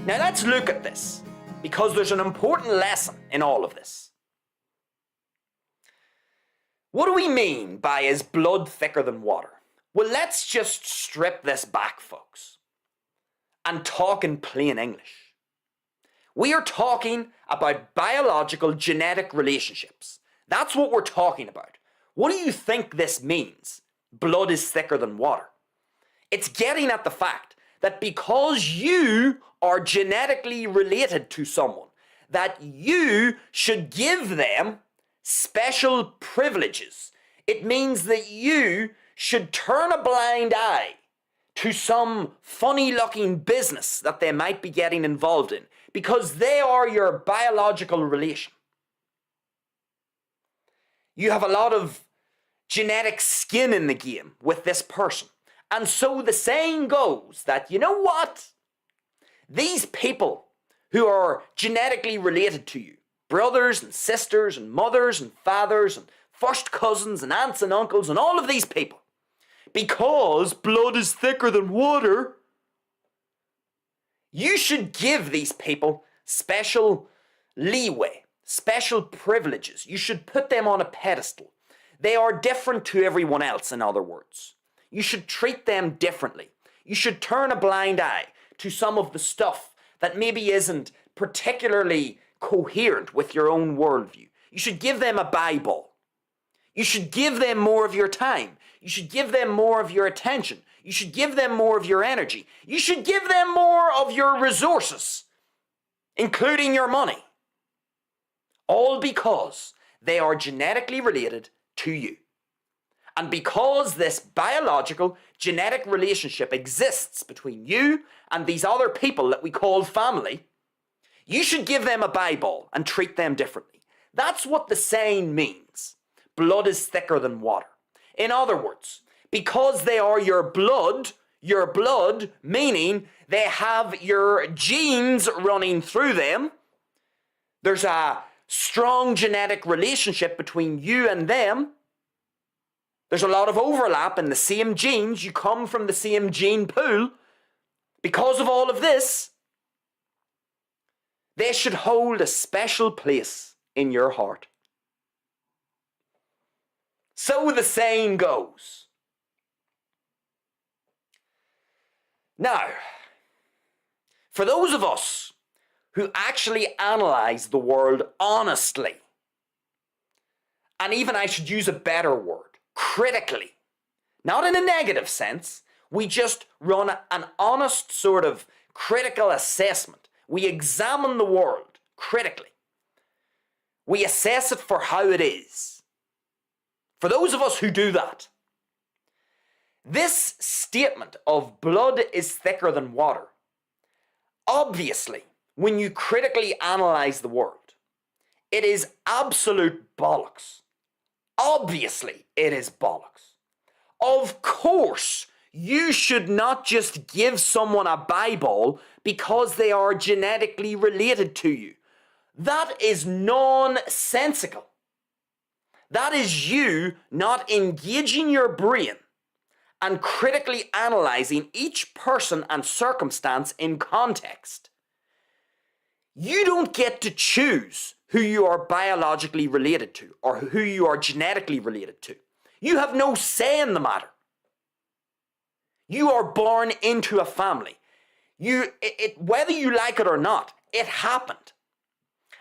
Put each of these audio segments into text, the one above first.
Now let's look at this, because there's an important lesson in all of this. What do we mean by is blood thicker than water? Well, let's just strip this back, folks, and talk in plain English. We are talking about biological genetic relationships. That's what we're talking about. What do you think this means? Blood is thicker than water. It's getting at the fact that because you are genetically related to someone, that you should give them special privileges. It means that you should turn a blind eye to some funny-looking business that they might be getting involved in because they are your biological relation. You have a lot of genetic skin in the game with this person. And so the saying goes that, you know what? These people who are genetically related to you, brothers and sisters and mothers and fathers and first cousins and aunts and uncles and all of these people, because blood is thicker than water, you should give these people special leeway, special privileges. You should put them on a pedestal. They are different to everyone else, in other words. You should treat them differently. You should turn a blind eye to some of the stuff that maybe isn't particularly coherent with your own worldview. You should give them a Bible. You should give them more of your time. You should give them more of your attention. You should give them more of your energy. You should give them more of your resources, including your money. All because they are genetically related to you. And because this biological genetic relationship exists between you and these other people that we call family, you should give them a Bible and treat them differently. That's what the saying means. Blood is thicker than water. In other words, because they are your blood meaning they have your genes running through them, there's a strong genetic relationship between you and them. There's a lot of overlap in the same genes. You come from the same gene pool. Because of all of this, they should hold a special place in your heart. So the saying goes. Now, for those of us who actually analyze the world honestly, and even I should use a better word, critically, not in a negative sense, we just run an honest sort of critical assessment. We examine the world critically. We assess it for how it is. For those of us who do that, this statement of blood is thicker than water, obviously, when you critically analyze the world, it is absolute bollocks. Obviously, it is bollocks. Of course, you should not just give someone a Bible because they are genetically related to you. That is nonsensical. That is you not engaging your brain and critically analyzing each person and circumstance in context. You don't get to choose who you are biologically related to or who you are genetically related to. You have no say in the matter. You are born into a family. Whether you like it or not, it happened.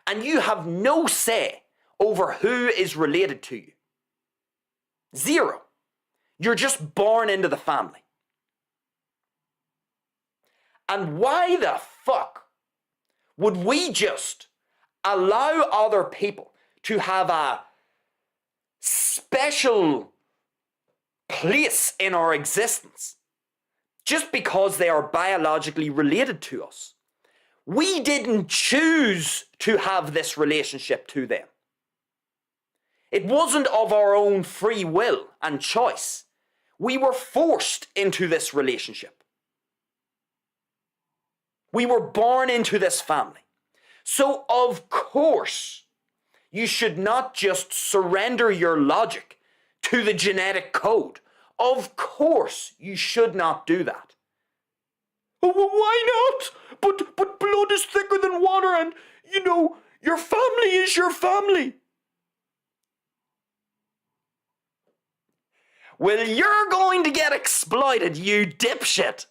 And you have no say over who is related to you. Zero. You're just born into the family. And why the fuck would we just allow other people to have a special place in our existence just because they are biologically related to us? We didn't choose to have this relationship to them. It wasn't of our own free will and choice. We were forced into this relationship. We were born into this family. So of course, you should not just surrender your logic to the genetic code. Of course, you should not do that. Oh, well, why not? But blood is thicker than water, and, your family is your family. Well, you're going to get exploited, you dipshit.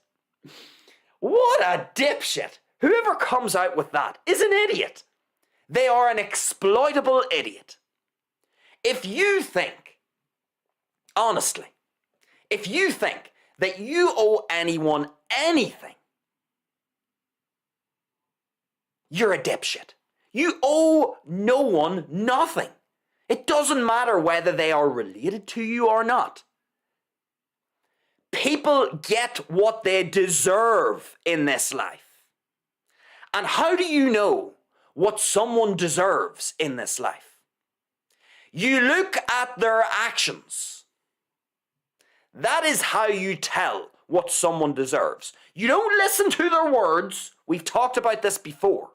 What a dipshit. Whoever comes out with that is an idiot. They are an exploitable idiot. If you think, honestly, if you think that you owe anyone anything, you're a dipshit. You owe no one nothing. It doesn't matter whether they are related to you or not. People get what they deserve in this life. And how do you know what someone deserves in this life? You look at their actions. That is how you tell what someone deserves. You don't listen to their words. We've talked about this before.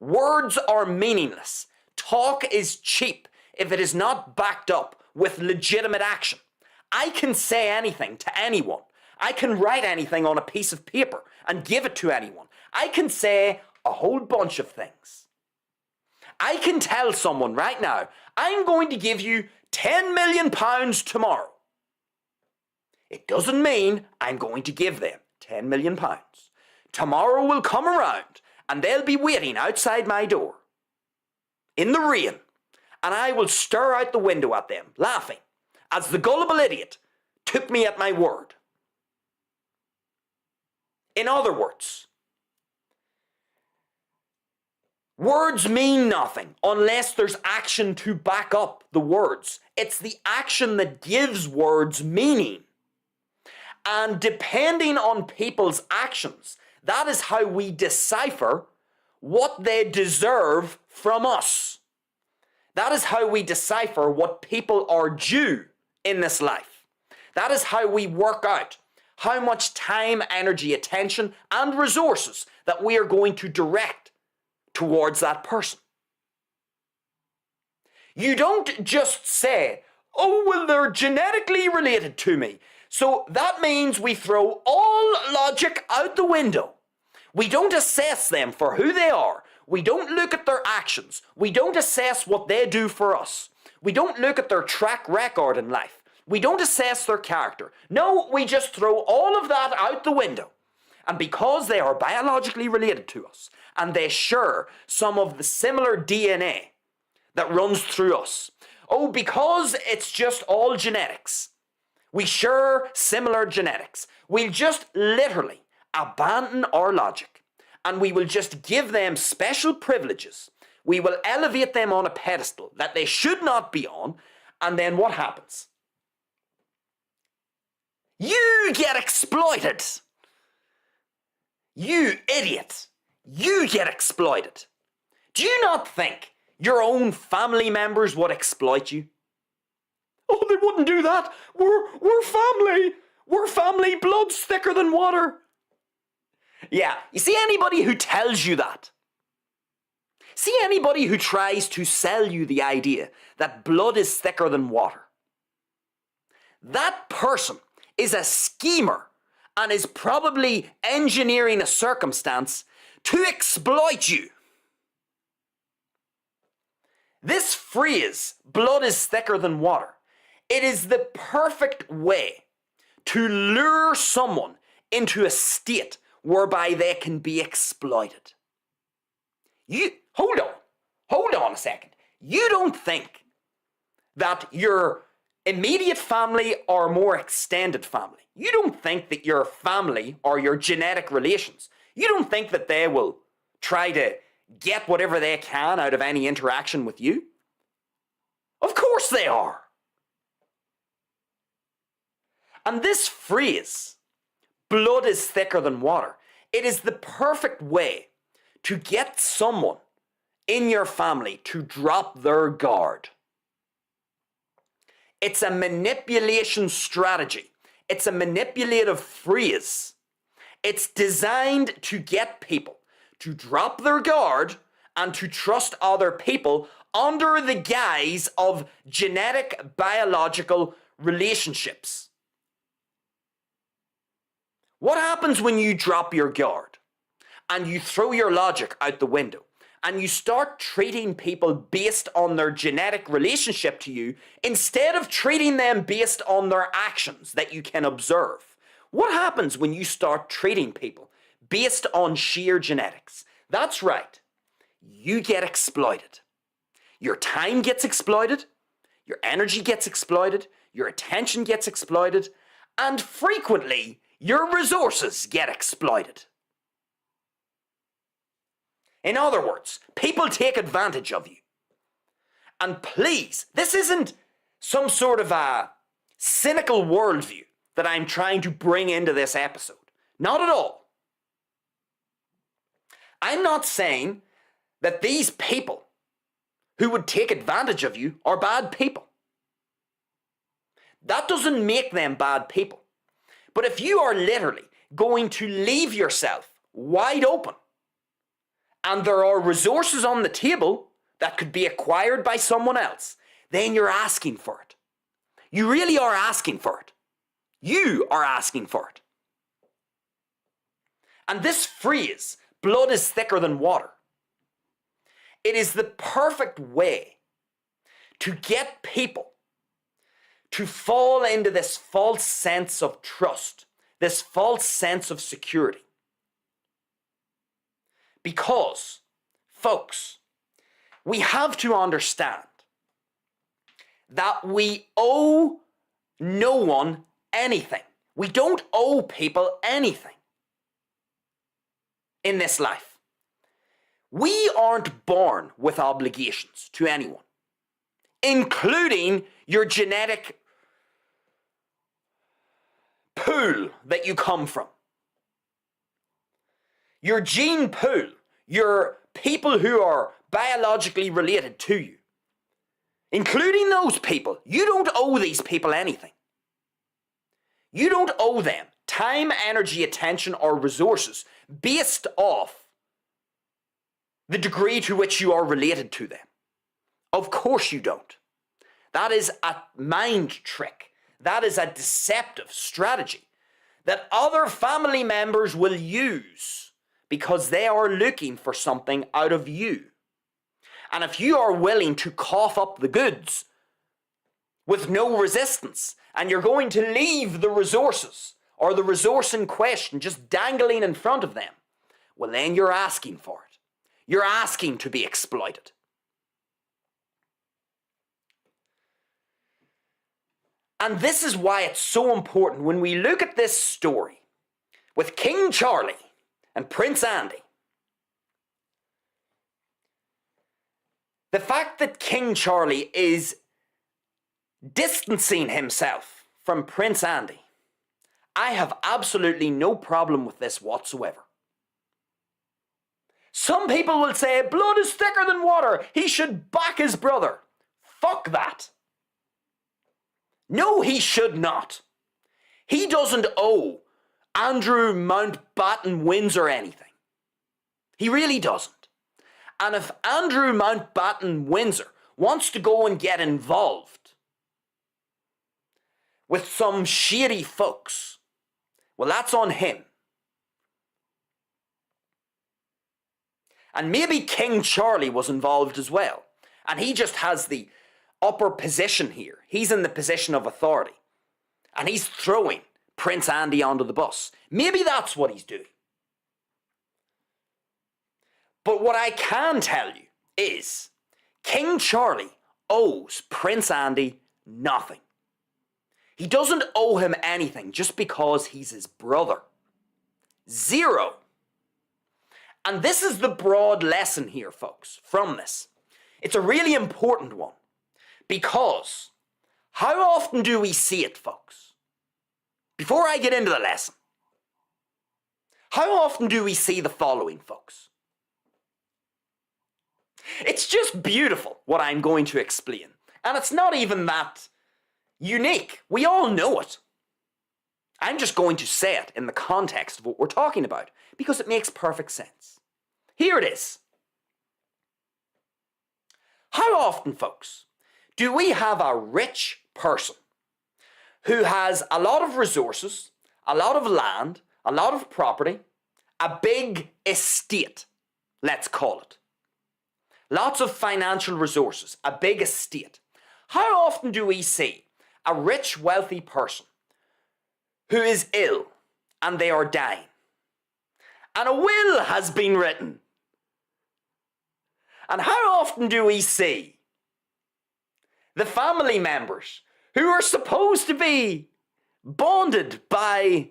Words are meaningless. Talk is cheap if it is not backed up with legitimate action. I can say anything to anyone. I can write anything on a piece of paper and give it to anyone. I can say a whole bunch of things. I can tell someone right now, I'm going to give you £10 million tomorrow. It doesn't mean I'm going to give them £10 million. Tomorrow will come around and they'll be waiting outside my door in the rain, and I will stare out the window at them, laughing, as the gullible idiot took me at my word. In other words, words mean nothing unless there's action to back up the words. It's the action that gives words meaning. And depending on people's actions, that is how we decipher what they deserve from us. That is how we decipher what people are due in this life. That is how we work out how much time, energy, attention, and resources that we are going to direct towards that person. You don't just say, oh, well, they're genetically related to me, so that means we throw all logic out the window. We don't assess them for who they are. We don't look at their actions. We don't assess what they do for us. We don't look at their track record in life. We don't assess their character. No, we just throw all of that out the window. And because they are biologically related to us, and they share some of the similar DNA that runs through us, oh, because it's just all genetics, we share similar genetics, we'll just literally abandon our logic, and we will just give them special privileges. We will elevate them on a pedestal that they should not be on, and then what happens? You get exploited. You idiot. You get exploited. Do you not think your own family members would exploit you? Oh, they wouldn't do that. We're family. We're family. Blood's thicker than water. Yeah, you see anybody who tells you that? See anybody who tries to sell you the idea that blood is thicker than water? That person is a schemer and is probably engineering a circumstance to exploit you. This phrase, blood is thicker than water, it is the perfect way to lure someone into a state whereby they can be exploited. Hold on a second. You don't think that your immediate family or more extended family, you don't think that your family or your genetic relations, you don't think that they will try to get whatever they can out of any interaction with you? Of course they are. And this phrase, blood is thicker than water, it is the perfect way to get someone in your family to drop their guard. It's a manipulation strategy. It's a manipulative phrase. It's designed to get people to drop their guard and to trust other people under the guise of genetic biological relationships. What happens when you drop your guard and you throw your logic out the window and you start treating people based on their genetic relationship to you instead of treating them based on their actions that you can observe? What happens when you start treating people based on sheer genetics? That's right. You get exploited. Your time gets exploited, your energy gets exploited, your attention gets exploited, and frequently your resources get exploited. In other words, people take advantage of you. And please, this isn't some sort of a cynical worldview that I'm trying to bring into this episode. Not at all. I'm not saying that these people who would take advantage of you are bad people. That doesn't make them bad people. But if you are literally going to leave yourself wide open and there are resources on the table that could be acquired by someone else, then you're asking for it. You really are asking for it. You are asking for it. And this phrase, blood is thicker than water, it is the perfect way to get people to fall into this false sense of trust, this false sense of security. Because, folks, we have to understand that we owe no one anything. We don't owe people anything in this life. We aren't born with obligations to anyone, including your genetic pool that you come from. Your gene pool, your people who are biologically related to you, including those people. You don't owe these people anything. You don't owe them time, energy, attention, or resources based off the degree to which you are related to them. Of course you don't. That is a mind trick. That is a deceptive strategy that other family members will use because they are looking for something out of you. And if you are willing to cough up the goods with no resistance, and you're going to leave the resources or the resource in question just dangling in front of them, well, then you're asking for it. You're asking to be exploited. And this is why it's so important when we look at this story with King Charlie and Prince Andy. The fact that King Charlie is distancing himself from Prince Andy, I have absolutely no problem with this whatsoever. Some people will say, blood is thicker than water. He should back his brother. Fuck that. No, he should not. He doesn't owe Andrew Mountbatten Windsor anything. He really doesn't. And if Andrew Mountbatten Windsor wants to go and get involved with some shady folks, well, that's on him. And maybe King Charlie was involved as well. And he just has the upper position here. He's in the position of authority. And he's throwing Prince Andy onto the bus. Maybe that's what he's doing. But what I can tell you is King Charlie owes Prince Andy nothing. He doesn't owe him anything just because he's his brother. Zero. And this is the broad lesson here, folks, from this. It's a really important one. Because how often do we see it, folks? Before I get into the lesson, how often do we see the following, folks? It's just beautiful what I'm going to explain. And it's not even that unique. We all know it. I'm just going to say it in the context of what we're talking about because it makes perfect sense. Here it is. How often, folks, do we have a rich person who has a lot of resources, a lot of land, a lot of property, a big estate, let's call it. Lots of financial resources, a big estate. How often do we see a rich, wealthy person who is ill and they are dying, and a will has been written? And how often do we see the family members who are supposed to be bonded by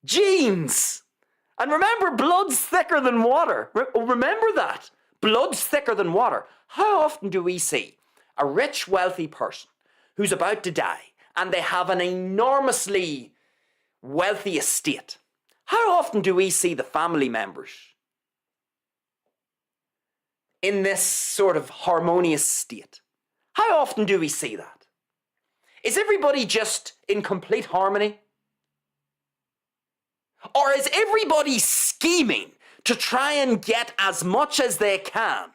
genes? And remember, blood's thicker than water. Remember that. Blood's thicker than water. How often do we see a rich, wealthy person who's about to die and they have an enormously wealthy estate? How often do we see the family members in this sort of harmonious state? How often do we see that? Is everybody just in complete harmony? Or is everybody scheming to try and get as much as they can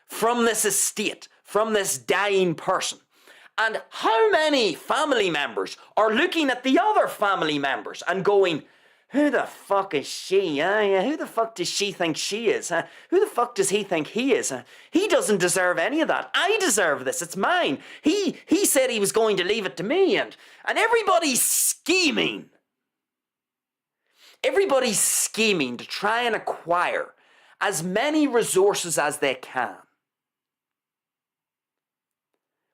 from this estate, from this dying person? And how many family members are looking at the other family members and going, who the fuck is she? Who the fuck does she think she is? Who the fuck does he think he is? He doesn't deserve any of that. I deserve this. It's mine. He said he was going to leave it to me. And everybody's scheming. Everybody's scheming to try and acquire as many resources as they can.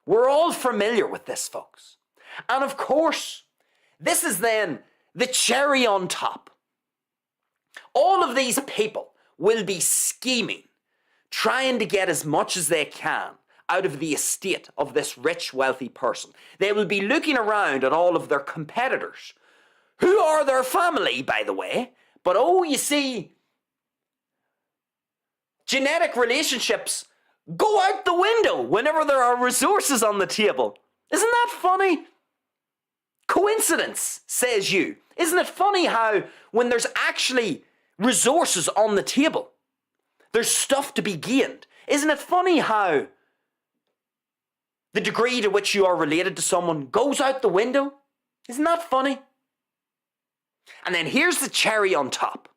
We're all familiar with this, folks. And of course, this is then the cherry on top. All of these people will be scheming, trying to get as much as they can out of the estate of this rich, wealthy person. They will be looking around at all of their competitors, who are their family, by the way. But oh, you see, genetic relationships go out the window whenever there are resources on the table. Isn't that funny? Coincidence, says you. Isn't it funny how when there's actually resources on the table, there's stuff to be gained? Isn't it funny how the degree to which you are related to someone goes out the window? Isn't that funny? And then here's the cherry on top.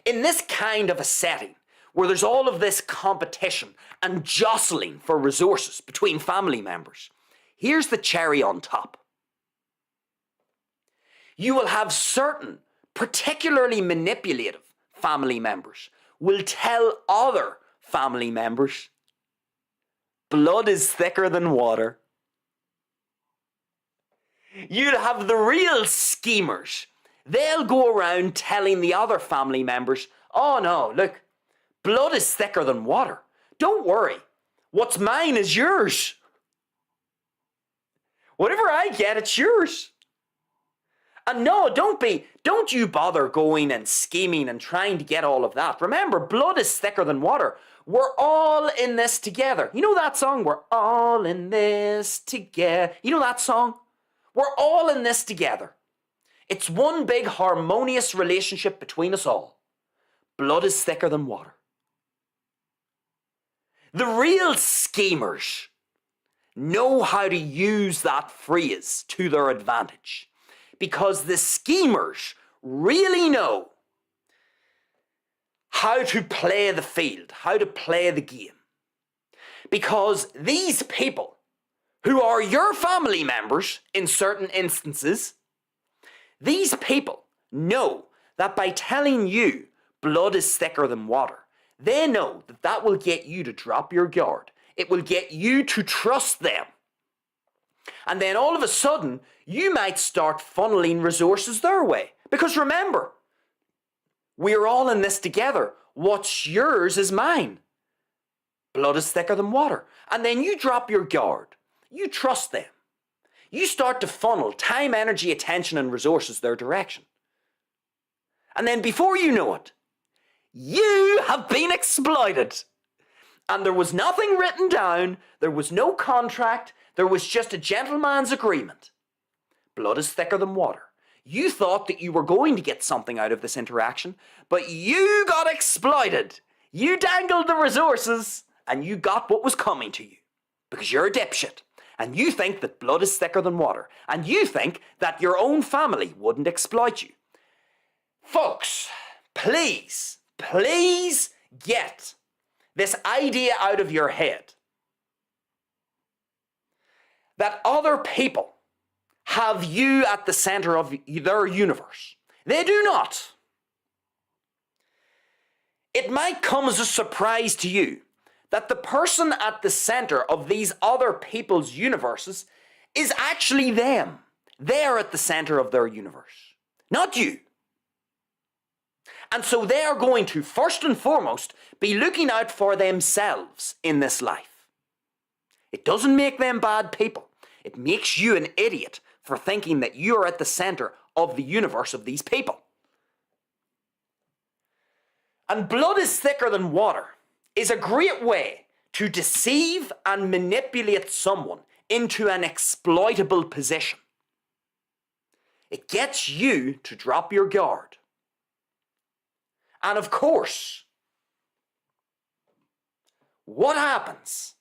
In this kind of a setting, where there's all of this competition and jostling for resources between family members, here's the cherry on top. You will have certain particularly manipulative family members will tell other family members, blood is thicker than water. You'll have the real schemers. They'll go around telling the other family members, oh no, look, blood is thicker than water. Don't worry. What's mine is yours. Whatever I get, it's yours. And no, don't you bother going and scheming and trying to get all of that. Remember, blood is thicker than water. We're all in this together. You know that song? We're all in this together. You know that song? We're all in this together. It's one big harmonious relationship between us all. Blood is thicker than water. The real schemers know how to use that phrase to their advantage, because the schemers really know how to play the field, how to play the game. Because these people, who are your family members in certain instances, these people know that by telling you blood is thicker than water, they know that that will get you to drop your guard. It will get you to trust them. And then all of a sudden, you might start funneling resources their way. Because remember, we're all in this together. What's yours is mine. Blood is thicker than water. And then you drop your guard. You trust them. You start to funnel time, energy, attention, and resources their direction. And then before you know it, you have been exploited. And there was nothing written down, there was no contract, there was just a gentleman's agreement. Blood is thicker than water. You thought that you were going to get something out of this interaction, but you got exploited. You dangled the resources, and you got what was coming to you. Because you're a dipshit. And you think that blood is thicker than water. And you think that your own family wouldn't exploit you. Folks, please, please get this idea out of your head that other people have you at the center of their universe. They do not. It might come as a surprise to you that the person at the center of these other people's universes is actually them. They're at the center of their universe, not you. And so they are going to, first and foremost, be looking out for themselves in this life. It doesn't make them bad people. It makes you an idiot for thinking that you are at the center of the universe of these people. And blood is thicker than water is a great way to deceive and manipulate someone into an exploitable position. It gets you to drop your guard. And of course, what happens?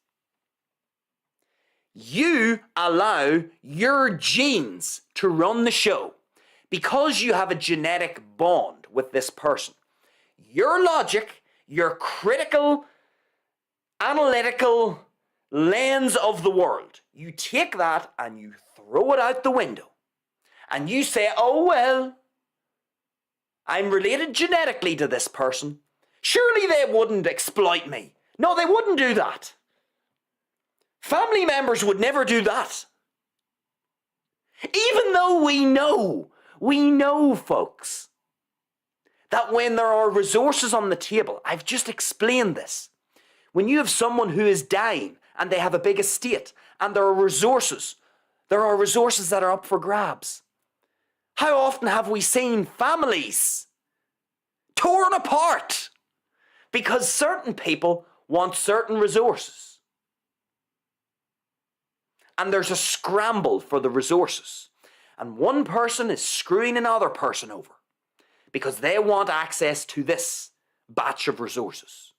You allow your genes to run the show because you have a genetic bond with this person. Your logic, your critical, analytical lens of the world, you take that and you throw it out the window. And you say, oh well, I'm related genetically to this person. Surely they wouldn't exploit me. No, they wouldn't do that. Family members would never do that. Even though we know, folks, that when there are resources on the table, I've just explained this. When you have someone who is dying and they have a big estate and there are resources that are up for grabs. How often have we seen families torn apart because certain people want certain resources? And there's a scramble for the resources. And one person is screwing another person over because they want access to this batch of resources.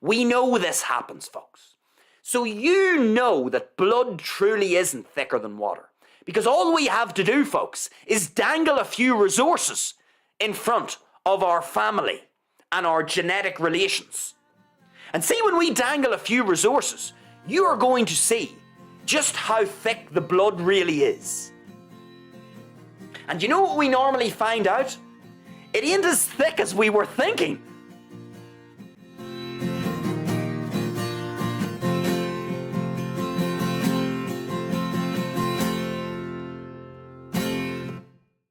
We know this happens, folks. So you know that blood truly isn't thicker than water. Because all we have to do, folks, is dangle a few resources in front of our family and our genetic relations. And see, when we dangle a few resources, you are going to see just how thick the blood really is. And you know what we normally find out? It ain't as thick as we were thinking.